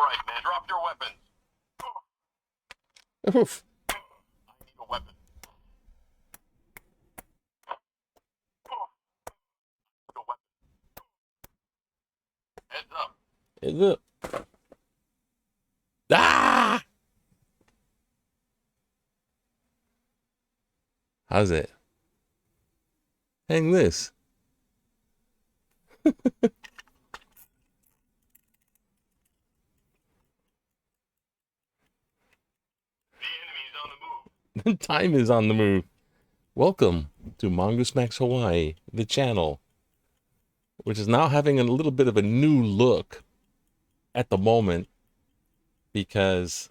right, man. Drop your weapons. Oof. I need a weapon. A weapon. Heads up. Is it? Ah! How's it? Hang this. The enemy's on the move. Time is on the move. Welcome to Mongoose Max Hawaii, the channel, which is now having a little bit of a new look at the moment because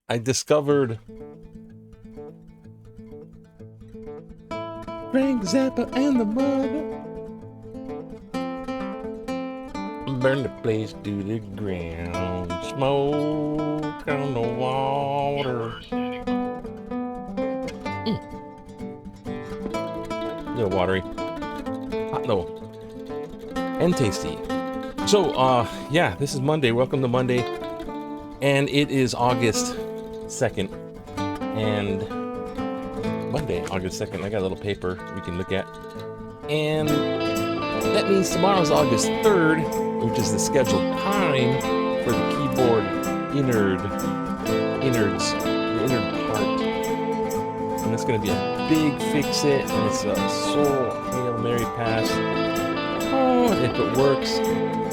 I discovered Frank Zappa and the Mother burn the place to the ground, smoke on the water. A little watery, hot though, and tasty. So, yeah, this is Monday. Welcome to Monday, and it is August 2nd, and Monday, August 2nd. I got a little paper we can look at, and that means tomorrow's August 3rd, which is the scheduled time for the keyboard innards, the innard part. And it's going to be a big fix-it, and it's a soul Hail Mary pass. Oh, if it works,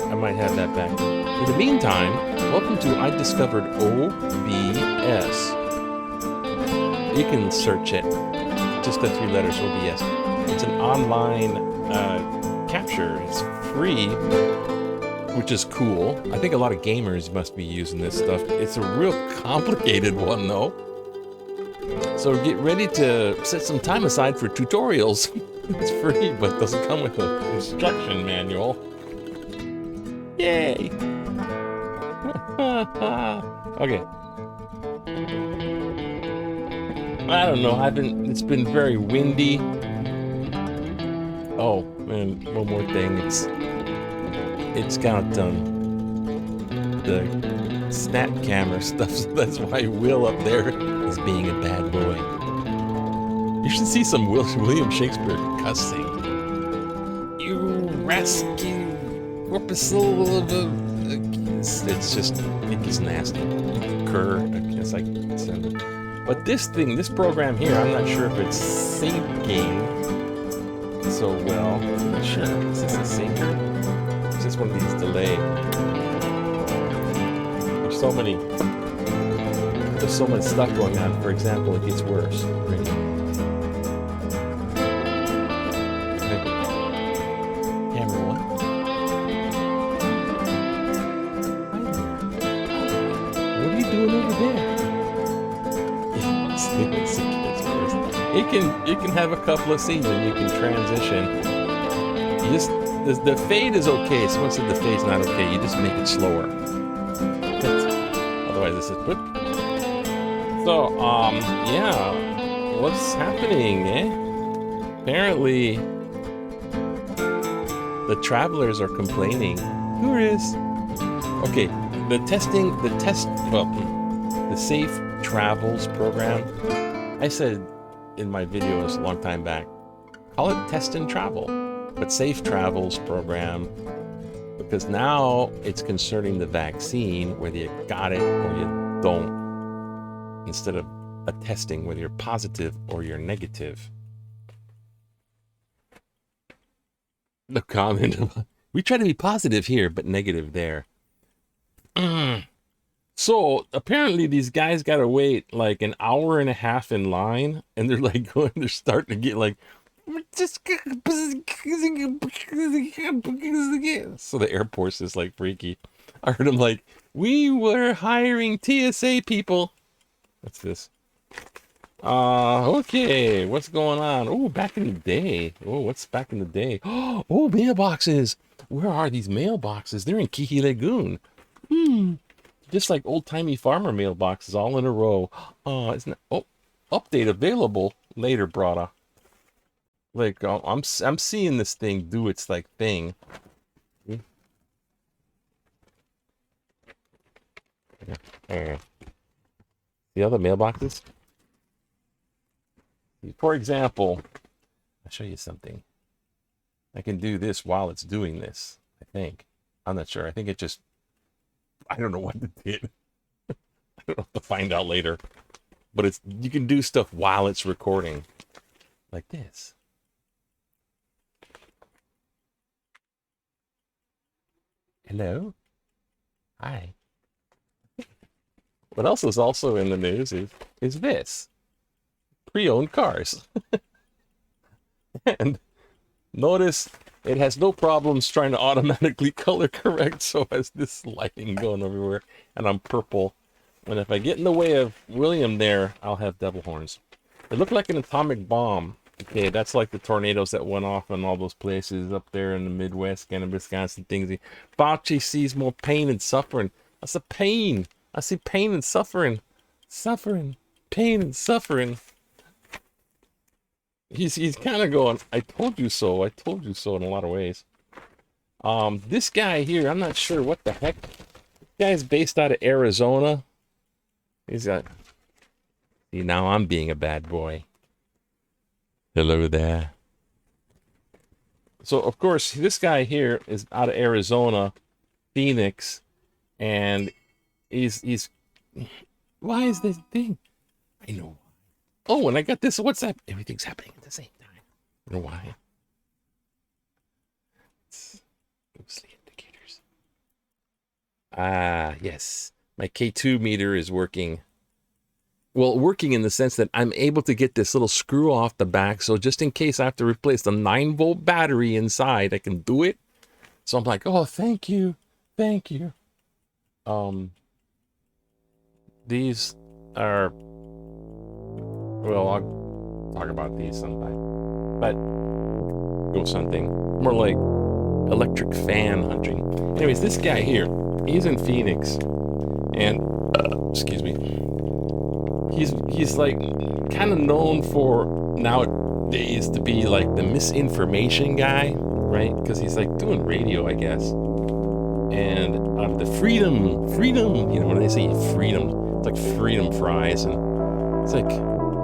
I might have that back. In the meantime, welcome to I Discovered OBS. You can search it, just the 3 letters OBS. It's an online capture. It's free, which is cool. I think a lot of gamers must be using this stuff. It's a real complicated one though. So get ready to set some time aside for tutorials. It's free, but doesn't come with an instruction manual. Yay! Okay. I don't know. It's been very windy. Oh, and one more thing. It's got the snap camera stuff, so that's why Will up there is being a bad boy. You should see some William Shakespeare cussing. You rescue corpuscle of a... It's just, it gets nasty. Cur, it's like... But this program here, I'm not sure if it's syncing so well. I'm not sure. Is this a syncer? Is this one of these delay? There's so much stuff going on. For example, it gets worse. Right? Camera one. What are you doing over there? It can have a couple of scenes and you can transition. You just the fade is okay. Someone said the fade's not okay. You just make it slower. Otherwise, this is whoop. So yeah, what's happening? Apparently, the travelers are complaining. Who is? Okay, the Safe Travels program. I said in my videos a long time back, call it Test and Travel, but Safe Travels program, because now it's concerning the vaccine, whether you got it or you don't, instead of a testing whether you're positive or you're negative. No comment. We try to be positive here, but negative there. So apparently these guys gotta wait like an hour and a half in line, and they're like they're starting to get like, so the air force is like freaky. I heard them like, we were hiring TSA people. What's this? Okay, what's going on? Oh, back in the day. Oh, what's back in the day? Oh, mailboxes. Where are these mailboxes? They're in Kihi Lagoon. Just like old-timey farmer mailboxes all in a row. Isn't it? Oh, update available later, brother. Like, I'm seeing this thing do its like thing. There. The other mailboxes. For example, I'll show you something. I can do this while it's doing this, I think. I'm not sure. I think it just, I don't know what it did. I don't know, to find out later. But it's, you can do stuff while it's recording. Like this. Hello? Hi. What else is also in the news is this. Pre-owned cars. And notice it has no problems trying to automatically color correct, so has this lighting going everywhere, and I'm purple. And if I get in the way of William there, I'll have devil horns. It looked like an atomic bomb. Okay, that's like the tornadoes that went off in all those places up there in the Midwest, Canada, Wisconsin, things. Fauci sees more pain and suffering. That's a pain. I see pain and suffering. Suffering. Pain and suffering. He's kind of going, I told you so. I told you so in a lot of ways. This guy here, I'm not sure what the heck. This guy's based out of Arizona. He's got... See, now I'm being a bad boy. Hello there. So, of course, this guy here is out of Arizona, Phoenix, and he's... Why is this thing? I know. Oh, and I got this WhatsApp. Everything's happening at the same time. I don't know why. It's ghostly indicators. Ah, yes. My K2 meter is working. Well, working in the sense that I'm able to get this little screw off the back, so just in case I have to replace the 9-volt battery inside, I can do it. So I'm like, oh, thank you. Thank you. These are... Well, I'll talk about these sometime. But go something more like electric fan hunting. Anyways, this guy here, he's in Phoenix, and excuse me, he's like kind of known for nowadays to be like the misinformation guy, right? Because he's like doing radio, I guess, and the freedom, you know, when they say freedom, it's like freedom fries, and it's like,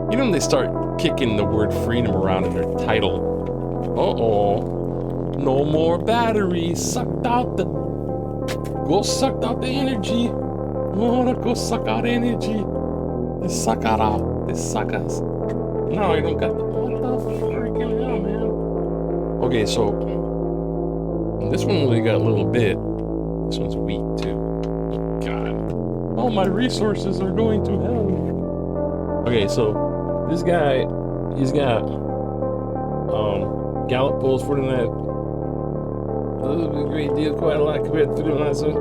you know, when they start kicking the word freedom around in their title. Uh-oh. No more batteries. Sucked out the... Ghost sucked out the energy. Oh, the ghost suck out energy. They suck out. They suck us. No, you don't got the... What the freaking hell, man? Okay, so... This one only got a little bit. This one's weak, too. Oh, God. All my resources are going to hell. Okay, so... This guy, he's got Gallup polls 49. A great deal, quite a lot compared to the last one.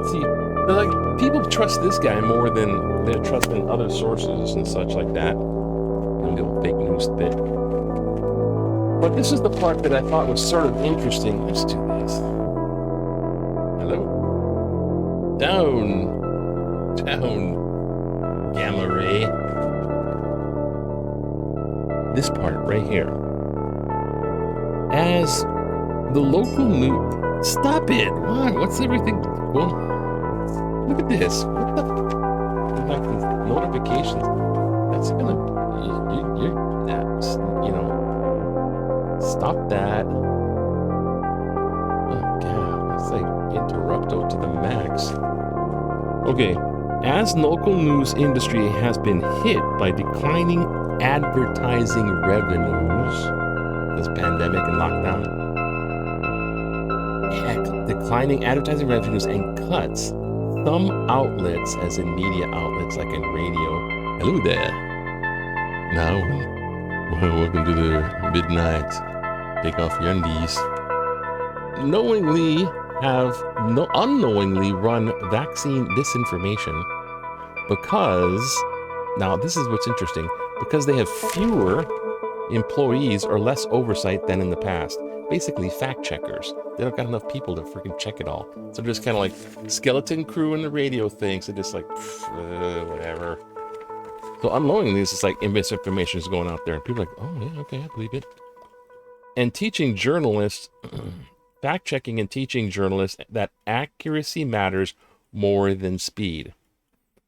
See, they're like, people trust this guy more than they're trusting other sources and such like that. And the old fake news bit. But this is the part that I thought was sort of interesting. Let's do this. Hello? Down. Gamma ray. This part right here. As the local news... Stop it! Why? What's everything... Well, look at this. What the... Like these notifications. That's gonna... You're... That's... You know... Stop that. Oh, God. It's like interrupto to the max. Okay. As local news industry has been hit by declining advertising revenues, this pandemic and lockdown, declining advertising revenues and cuts, some outlets, as in media outlets like in radio, hello there, now, welcome to the midnight, take off your undies, unknowingly run vaccine disinformation because, now this is what's interesting, because they have fewer employees or less oversight than in the past. Basically, fact checkers. They don't got enough people to freaking check it all. So they're just kind of like skeleton crew in the radio thing. So just like, whatever. So unknowingly, it's just like misinformation is going out there. And people are like, oh, yeah, okay, I believe it. And teaching journalists, fact checking and teaching journalists that accuracy matters more than speed.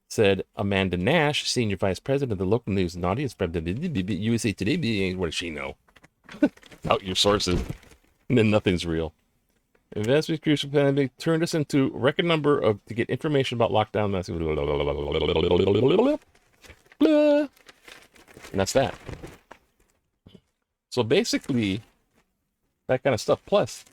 said Amanda Nash, senior vice president of the local news and audience president USA Today. What does she know? Out your sources, and then nothing's real. Investment crucial pandemic turned us into record number of to get information about lockdown messages. And that's that. So basically, that kind of stuff. Plus,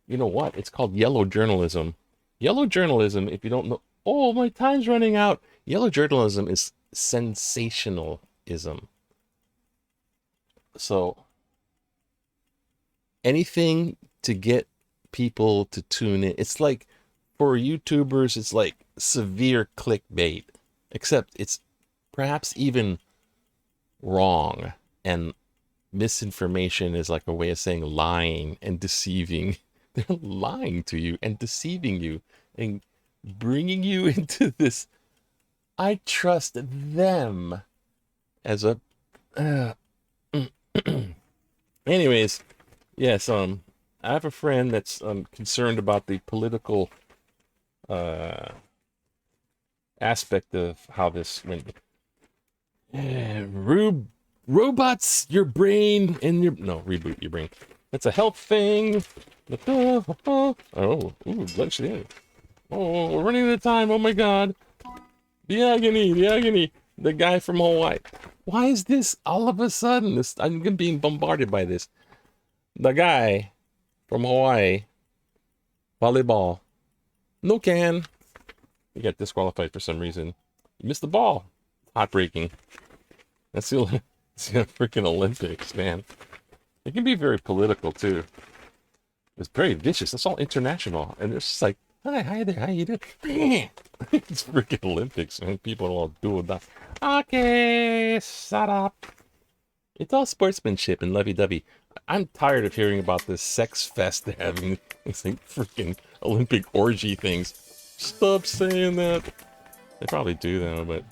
you know what? It's called yellow journalism. Yellow journalism, if you don't know, oh, my time's running out. Yellow journalism is sensationalism. So anything to get people to tune in. It's like, for YouTubers, it's like severe clickbait, except it's perhaps even wrong, and misinformation is like a way of saying lying and deceiving. They're lying to you and deceiving you and bringing you into this I trust them as a anyways, yes, I have a friend that's concerned about the political aspect of how this went. Robots, your brain, and your... No, reboot your brain. That's a health thing. Oh, ooh, bloodshed. Oh, we're running out of time. Oh my god. The agony. The guy from Hawaii. Why is this all of a sudden? I'm being bombarded by this. The guy from Hawaii, volleyball. No can. He got disqualified for some reason. He missed the ball. Heartbreaking. That's the freaking Olympics, man. It can be very political too. It's very vicious. It's all international, and it's just like, hi there, how you doing? It's freaking Olympics, man. People all do that. Okay, shut up. It's all sportsmanship and lovey-dovey. I'm tired of hearing about this sex fest they're having. It's like freaking Olympic orgy things. Stop saying that. They probably do though, but...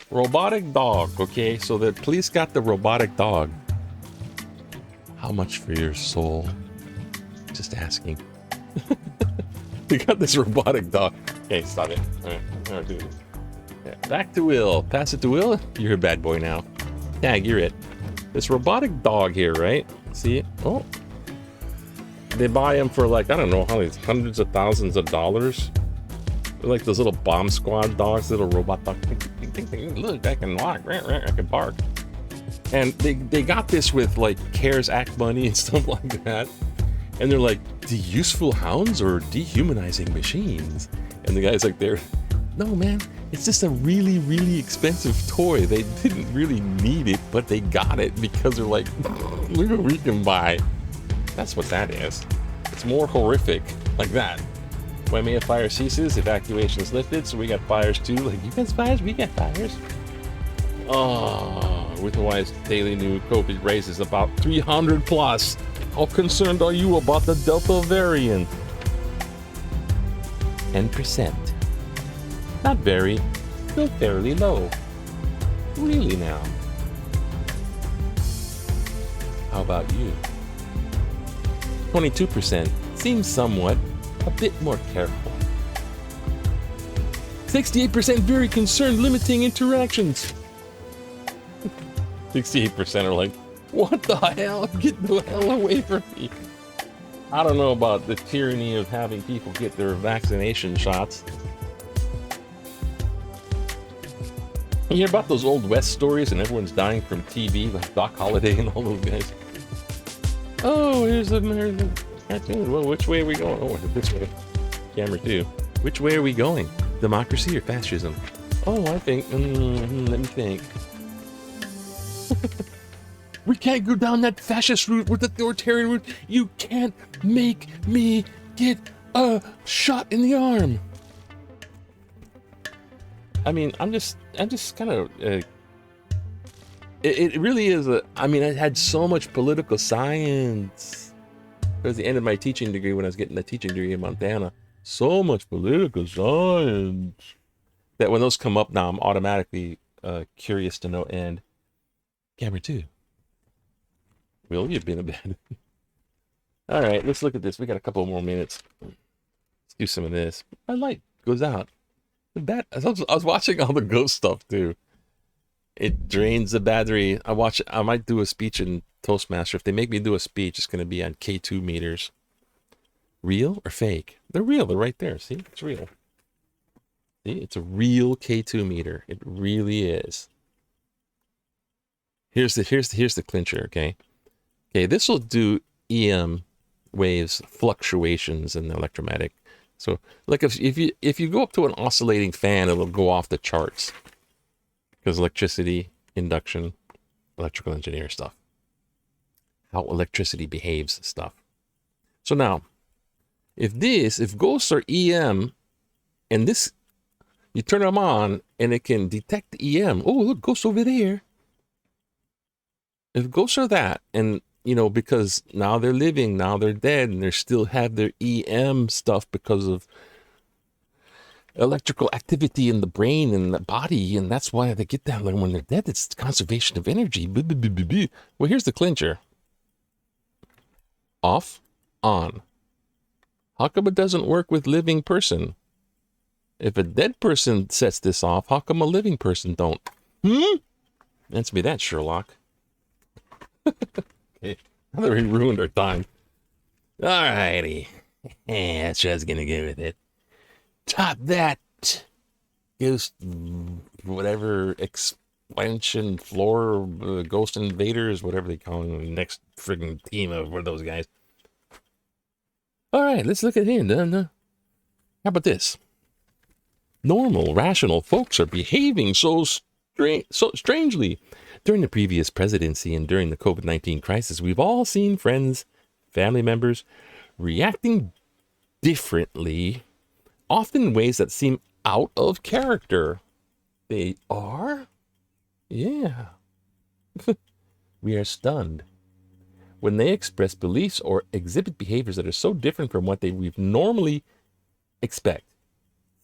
Robotic dog, okay? So the police got the robotic dog. How much for your soul? Just asking. They got this robotic dog. Okay, stop it. Alright, do it. Yeah, back to Will. Pass it to Will. You're a bad boy now. Tag, you're it. This robotic dog here, right? See it? Oh. They buy them for like, I don't know how many, hundreds of thousands of dollars. They're like those little bomb squad dogs, little robot dogs. Look, I can walk, I can bark. And they got this with like CARES Act money and stuff like that. And they're like, the useful hounds or dehumanizing machines? And the guy's like, no man, it's just a really, really expensive toy. They didn't really need it, but they got it because they're like, look what we can buy. That's what that is. It's more horrific like that. When may a fire ceases, evacuation is lifted, so we got fires too. Like, you got fires, we got fires. Oh, with Hawaii's daily new COVID raises about 300 plus. How concerned are you about the Delta variant? 10%. Not very, still fairly low. Really now. How about you? 22%. Seems somewhat. A bit more careful. 68% very concerned, limiting interactions. 68% are like, what the hell? Get the hell away from me. I don't know about the tyranny of having people get their vaccination shots. You hear about those Old West stories and everyone's dying from TB, like Doc Holliday and all those guys. Oh, here's the cartoon. Well, which way are we going? Oh, this way. Camera 2. Which way are we going? Democracy or fascism? Oh, I think... let me think. We can't go down that fascist route with the authoritarian route. You can't make me get a shot in the arm. I mean, I'm just kind of... It really is a... I mean, I had so much political science. It was the end of my teaching degree when I was getting the teaching degree in Montana. So much political science that when those come up now, I'm automatically curious to no end. Camera 2. Will, you've been a bad. All right, let's look at this. We got a couple more minutes. Let's do some of this. My light goes out. I was watching all the ghost stuff too. It drains the battery. I might do a speech in Toastmaster. If they make me do a speech, it's going to be on K2 meters. Real or fake? They're real. They're right there. See, it's real. See, it's a real K2 meter. It really is. Here's the clincher. Okay. This will do EM waves, fluctuations in the electromagnetic. So, like if you go up to an oscillating fan, it'll go off the charts. Because electricity, induction, electrical engineer stuff. How electricity behaves stuff. So now, if ghosts are EM, and this, you turn them on, and it can detect the EM. Oh, look, ghosts over there. If ghosts are that, and, because now they're living, now they're dead, and they still have their EM stuff because of electrical activity in the brain and the body, and that's why they get that when they're dead. It's conservation of energy. Well, here's the clincher. Off, on. How come it doesn't work with living person? If a dead person sets this off, how come a living person don't? Answer me that, Sherlock. Okay, now we ruined our time. Alrighty. That's what I was gonna go with it. Top that ghost, whatever, expansion floor, ghost invaders, whatever they call them, the next friggin' team of those guys. All right, let's look at him. How about this? Normal, rational folks are behaving so strangely. During the previous presidency and during the COVID-19 crisis, we've all seen friends, family members reacting differently, often in ways that seem out of character. They are? Yeah. We are stunned when they express beliefs or exhibit behaviors that are so different from what we've normally expect.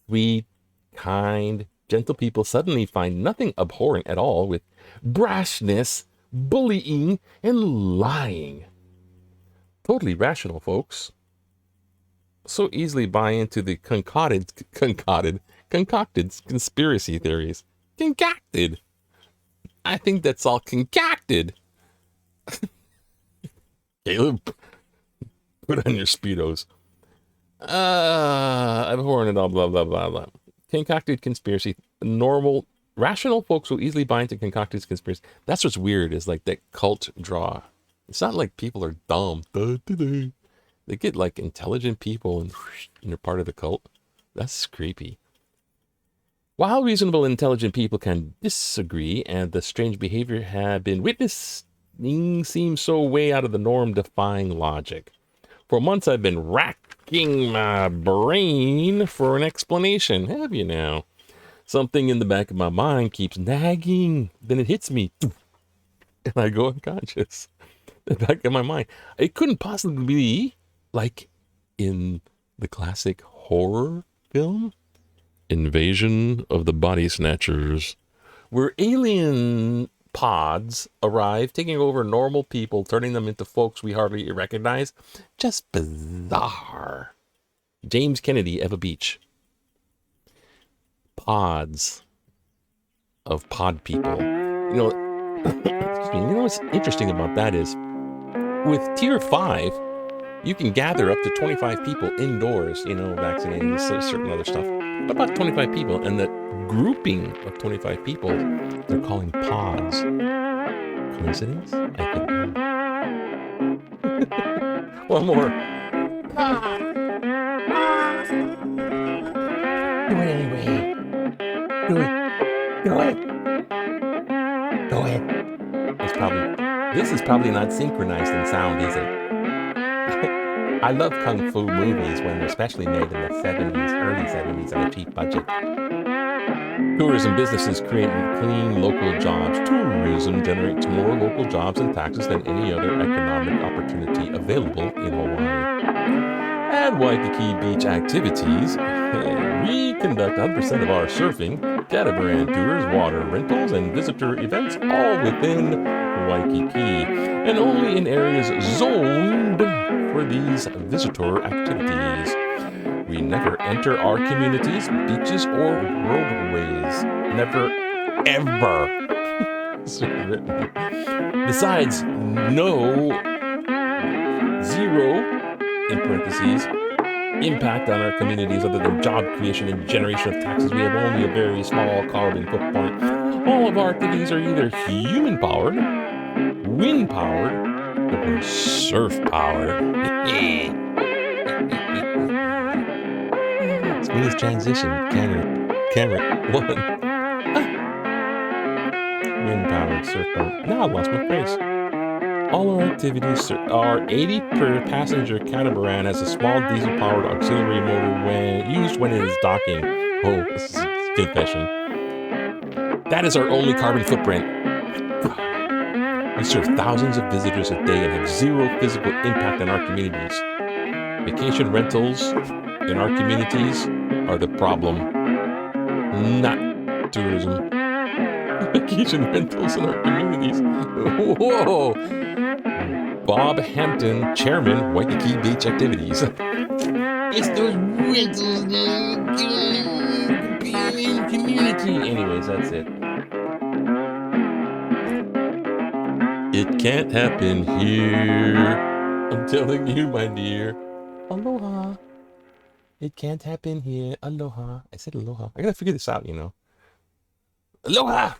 Sweet, kind, gentle people suddenly find nothing abhorrent at all with brashness, bullying, and lying. Totally rational folks so easily buy into the concocted conspiracy theories. Concocted. I think that's all concocted. Caleb, put on your Speedos. Abhorrent and all blah, blah, blah, blah. Concocted conspiracy. Normal, rational folks will easily buy into concocted conspiracy. That's what's weird, is like that cult draw. It's not like people are dumb. They get like intelligent people and they're part of the cult. That's creepy. While reasonable, intelligent people can disagree and the strange behavior have been witnessed, seems so way out of the norm, defying logic. For months, I've been racking my brain for an explanation. Have you now? Something in the back of my mind keeps nagging. Then it hits me. And I go unconscious. The back of my mind. It couldn't possibly be like in the classic horror film, Invasion of the Body Snatchers, where alien pods arrive, taking over normal people, turning them into folks we hardly recognize. Just bizarre. James Kennedy, Eva Beach. Pods of pod people. Excuse me, what's interesting about that is, with Tier 5, you can gather up to 25 people indoors, vaccinating, certain other stuff. But about 25 people, and that grouping of 25 people, they're calling pods. Coincidence? I think not. One more. Do it anyway. Do it. Go ahead. This is probably not synchronized in sound, is it? I love kung fu movies when they're especially made in the 70s, early 70s, on a cheap budget. Tourism businesses create clean local jobs. Tourism generates more local jobs and taxes than any other economic opportunity available in Hawaii. At Waikiki Beach Activities, we conduct 100% of our surfing, catamaran tours, water rentals, and visitor events all within Waikiki, and only in areas zoned for these visitor activities. We never enter our communities, beaches, or roadways. Never, ever. Besides, no, zero, in parentheses, impact on our communities other than job creation and generation of taxes. We have only a very small carbon footprint. All of our activities are either human-powered, wind-powered, or surf-powered. Smooth transition. Camera. One. Wind-powered, surf-powered. Now I lost my phrase. All our activities are 80 per passenger catamaran has a small diesel-powered auxiliary motor when used when it is docking. Oh, this is a confession. That is our only carbon footprint. We serve thousands of visitors a day and have zero physical impact on our communities. Vacation rentals in our communities are the problem, not tourism. Vacation rentals in our communities. Whoa! Bob Hampton, Chairman, Waikiki Beach Activities. It's those rentals in community. Anyways, that's it. It can't happen here. I'm telling you, my dear. Aloha. It can't happen here. Aloha. I said aloha. I gotta figure this out, you know. Aloha!